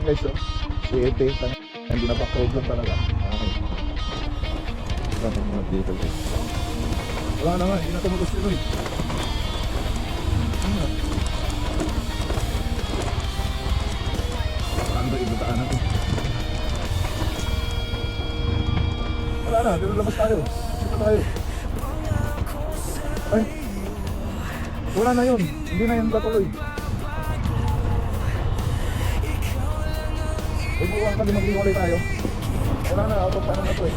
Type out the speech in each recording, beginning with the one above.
guys, oh. Si Ete, hindi na pa problem talaga. Okay. Dapat mga dito guys. Wala na nga, hindi na tumagos yun eh. Ano ba ibataan natin? Wala na, dito labas tayo. Dito tayo. Ay, wala na yun. Hindi na yun katuloy. Ibuwan ka din mag-iwalay tayo. Wala na, out of ano na to eh.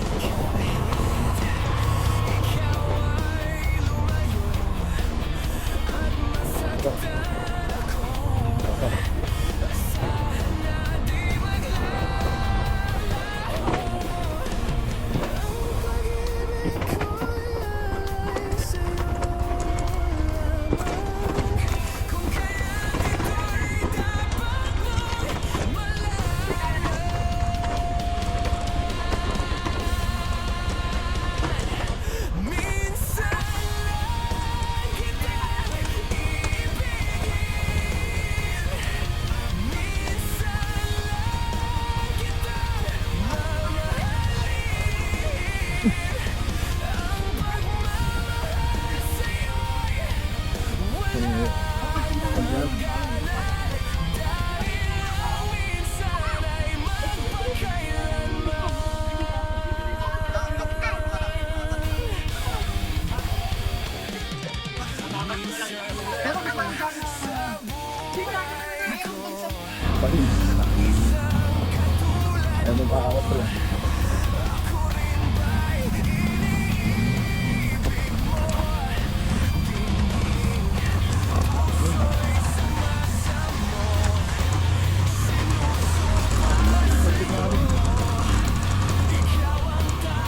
Ano ba ako pala?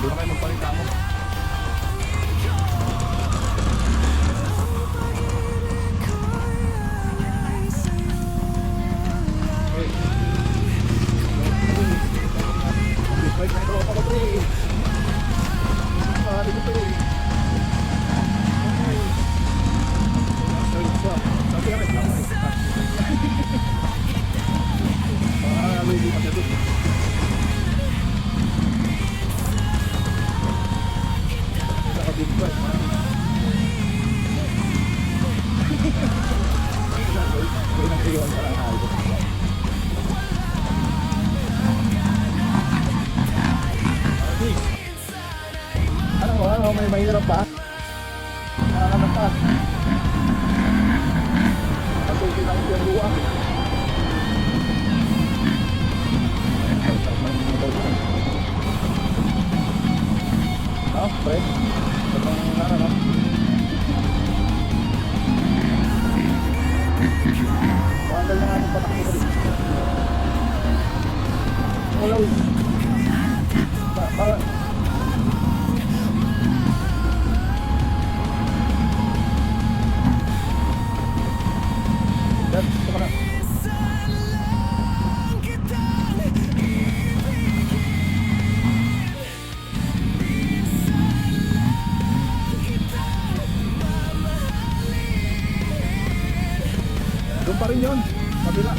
Doon na kayo magpalita mo. Ano, may mahirap pa? Nakakanak pa. Patuloy lang yung luwa. Pre? Ano? Paandal na nga yung patak mo pa rin. Wala uy. Doon pa rin yun, kabila.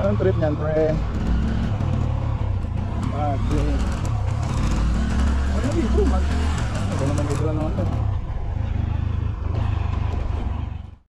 Anong trip niyan, pre?